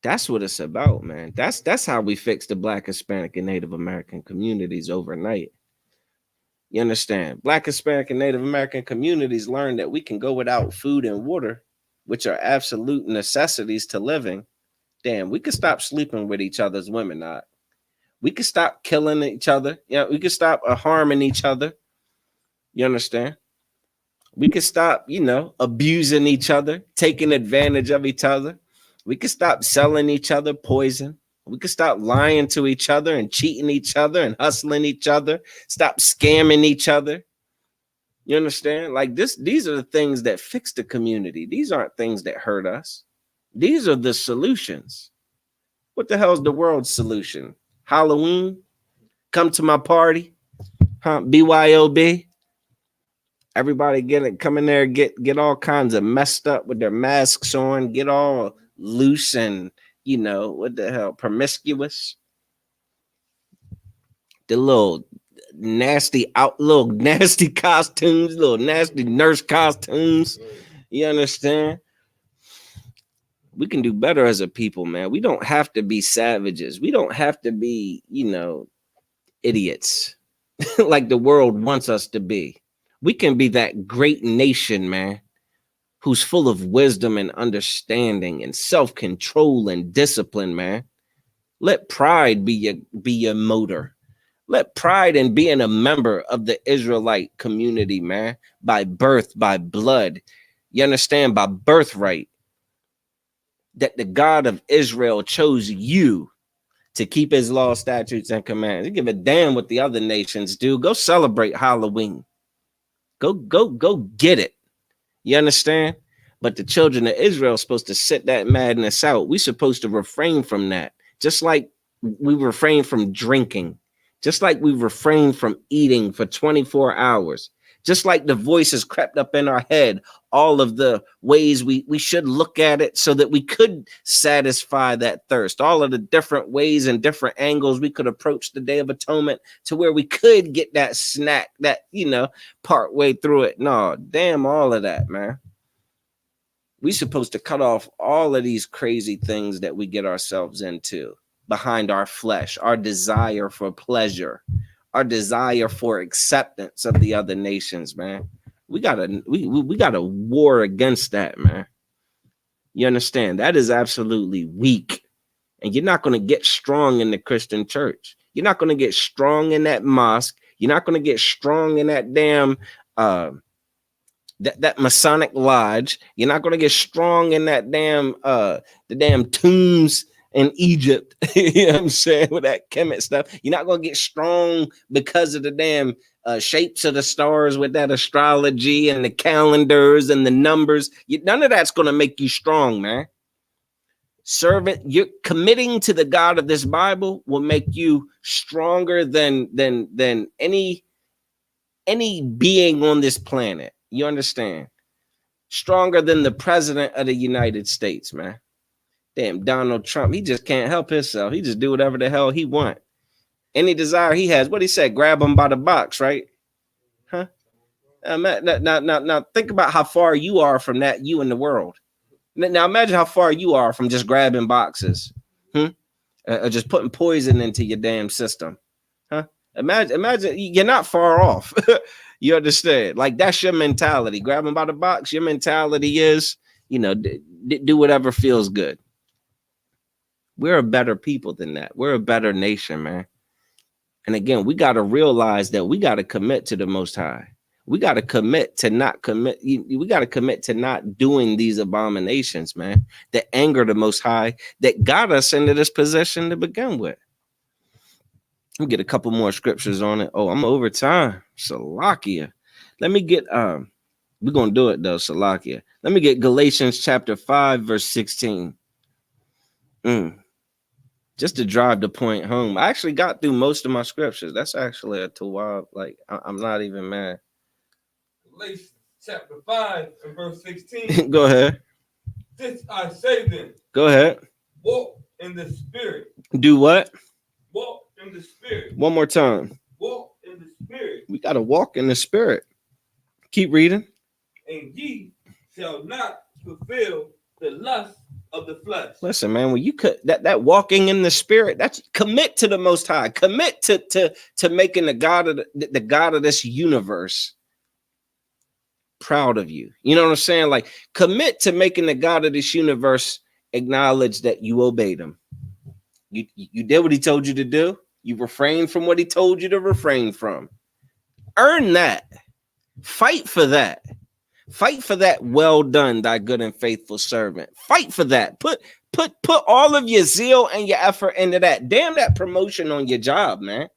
That's what it's about, man. That's how we fix the Black, Hispanic, and Native American communities overnight. You understand? Black, Hispanic, and Native American communities learn that we can go without food and water, which are absolute necessities to living. Damn, we could stop sleeping with each other's women. Not. We could stop killing each other. Yeah, we could stop harming each other. You understand? We could stop, abusing each other, taking advantage of each other. We could stop selling each other poison. We could stop lying to each other and cheating each other and hustling each other. Stop scamming each other. You understand? Like these are the things that fix the community. These aren't things that hurt us. These are the solutions. What the hell is the world's solution? Halloween? Come to my party? Huh? BYOB? Everybody come in there, get all kinds of messed up with their masks on, get all loose and, what the hell, promiscuous. The little nasty costumes, little nasty nurse costumes. You understand? We can do better as a people, man. We don't have to be savages. We don't have to be, idiots like the world wants us to be. We can be that great nation, man, who's full of wisdom and understanding and self-control and discipline, man. Let pride be your motor. Let pride in being a member of the Israelite community, man, by birth, by blood. You understand? By birthright. That the God of Israel chose you to keep his law, statutes, and commands. You give a damn what the other nations do. Go celebrate Halloween. Go get it. You understand? But the children of Israel are supposed to sit that madness out. We're supposed to refrain from that. Just like we refrain from drinking. Just like we refrain from eating for 24 hours. Just like the voices crept up in our head, all of the ways we should look at it so that we could satisfy that thirst, all of the different ways and different angles we could approach the Day of Atonement to where we could get that snack, that, part way through it. No, damn all of that, man. We're supposed to cut off all of these crazy things that we get ourselves into behind our flesh, our desire for pleasure, our desire for acceptance of the other nations, man. We got a war against that, man. You understand? That is absolutely weak. And you're not going to get strong in the Christian church. You're not going to get strong in that mosque. You're not going to get strong in that damn that Masonic lodge. You're not going to get strong in that damn the damn tombs in Egypt. You know what I'm saying? With that Kemet stuff. You're not going to get strong because of the damn shapes of the stars with that astrology and the calendars and the numbers. None of that's going to make you strong, man. Servant, you're committing to the God of this Bible will make you stronger than any being on this planet. You understand? Stronger than the president of the United States, man. Damn, Donald Trump, he just can't help himself. He just do whatever the hell he want. Any desire he has, what he said, grab him by the box, right? Huh? Now think about how far you are from that, you in the world. Now imagine how far you are from just grabbing boxes, or just putting poison into your damn system, huh? Imagine you're not far off. You understand? Like that's your mentality. Grabbing by the box, your mentality is, do whatever feels good. We're a better people than that. We're a better nation, man. And again, we got to realize that we got to commit to the Most High. We got to commit to not commit. We got to commit to not doing these abominations, man, that anger the Most High, that got us into this position to begin with. Let me get a couple more scriptures on it. Oh, I'm over time. Salakia. Let me get, we're going to do it though, Salakia. Let me get Galatians chapter 5, verse 16. Just to drive the point home. I actually got through most of my scriptures. That's actually a tawab. Like, I'm not even mad. Galatians chapter 5 and verse 16. Go ahead. This I say then. Go ahead. Walk in the spirit. Do what? Walk in the spirit. One more time. Walk in the spirit. We got to walk in the spirit. Keep reading. And ye shall not fulfill the lust of the flesh. Listen, man, when you could that walking in the spirit, that's commit to the Most High. Commit to making the God of this universe proud of you. You know what I'm saying? Like, commit to making the God of this universe acknowledge that you obeyed him. You did what he told you to do. You refrained from what he told you to refrain from. Earn that. Fight for that. Fight for that. Well done, thy good and faithful servant. Fight for that. Put all of your zeal and your effort into that. Damn that promotion on your job, man.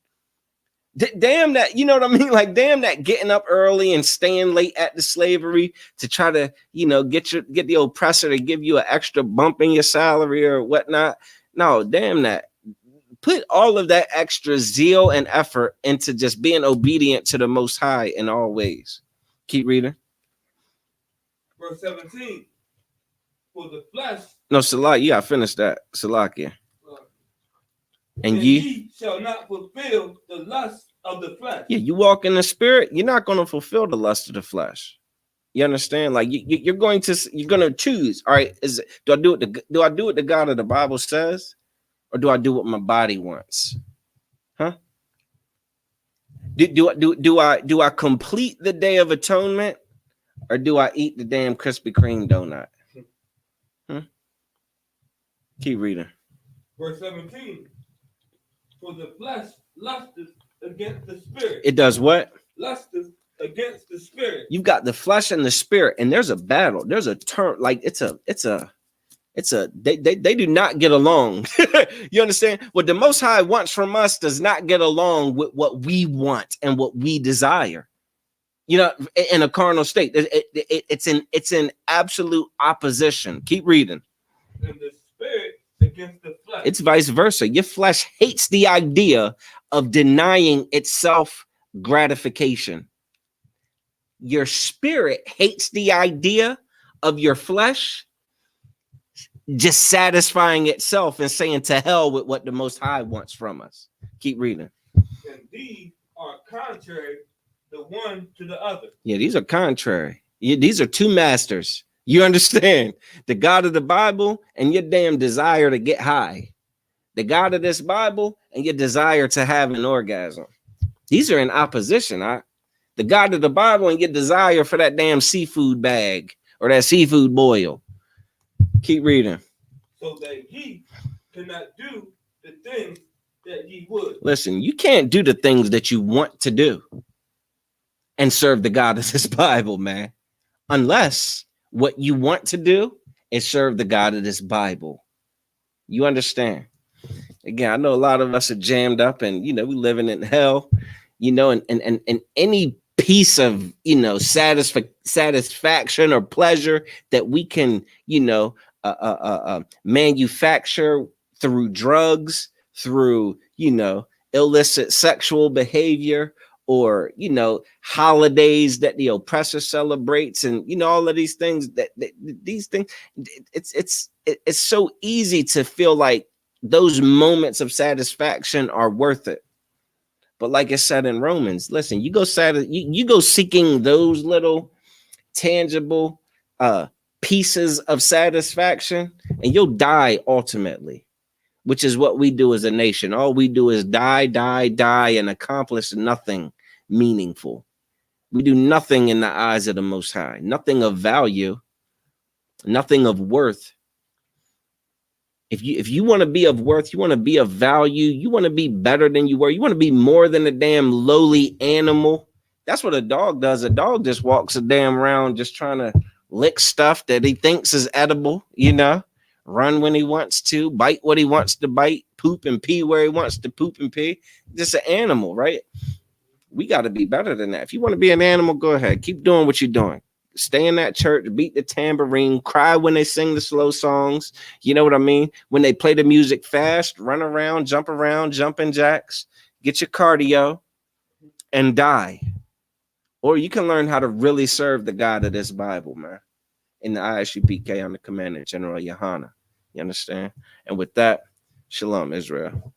Damn that, you know what I mean? Like, damn that getting up early and staying late at the slavery to try to, get the oppressor to give you an extra bump in your salary or whatnot. No, damn that. Put all of that extra zeal and effort into just being obedient to the Most High in all ways. Keep reading. Verse 17. For the flesh. No, Salak, you gotta finish that. Salakia. And ye shall not fulfill the lust of the flesh. Yeah, you walk in the spirit, you're not going to fulfill the lust of the flesh. You understand? Like you're going to choose. All right, do I do what the God of the Bible says, or do I do what my body wants? Huh? Do I complete the Day of Atonement, or do I eat the damn Krispy Kreme donut? Keep reading. Verse 17. For the flesh lusteth against the spirit. It does what? Lusteth against the spirit. You've got the flesh and the spirit, and there's a battle. There's a turn. Like they do not get along. You understand? What the Most High wants from us does not get along with what we want and what we desire. In a carnal state, it's in absolute opposition. Keep reading. And the spirit against the flesh. It's vice versa. Your flesh hates the idea of denying itself gratification. Your spirit hates the idea of your flesh just satisfying itself and saying to hell with what the Most High wants from us. Keep reading. And these are contrary the one to the other. Yeah, these are contrary. These are two masters. You understand? The God of the Bible and your damn desire to get high. The God of this Bible and your desire to have an orgasm. These are in opposition. The God of the Bible and your desire for that damn seafood bag or that seafood boil. Keep reading. So that ye cannot do the things that ye would. Listen, you can't do the things that you want to do and serve the God of this Bible, man, unless what you want to do is serve the God of this Bible. You understand? Again, I know a lot of us are jammed up and, we living in hell, and any piece of, satisfaction or pleasure that we can, manufacture through drugs, through, illicit sexual behavior, or holidays that the oppressor celebrates, and all of these things these things, it's so easy to feel like those moments of satisfaction are worth it. But like I said in Romans, listen, you go seeking those little tangible pieces of satisfaction, and you'll die ultimately, which is what we do as a nation. All we do is die, die, die, and accomplish nothing meaningful. We do nothing in the eyes of the Most High, nothing of value, nothing of worth. If you want to be of worth, you want to be of value, you want to be better than you were, you want to be more than a damn lowly animal. That's what a dog does. A dog just walks a damn around just trying to lick stuff that he thinks is edible, run when he wants to, bite what he wants to bite, poop and pee where he wants to poop and pee. Just an animal, right? We got to be better than that. If you want to be an animal, go ahead. Keep doing what you're doing. Stay in that church, beat the tambourine, cry when they sing the slow songs. You know what I mean? When they play the music fast, run around, jumping jacks, get your cardio and die. Or you can learn how to really serve the God of this Bible, man. In the ISUPK, I'm the Commander General Yohana. You understand? And with that, Shalom, Israel.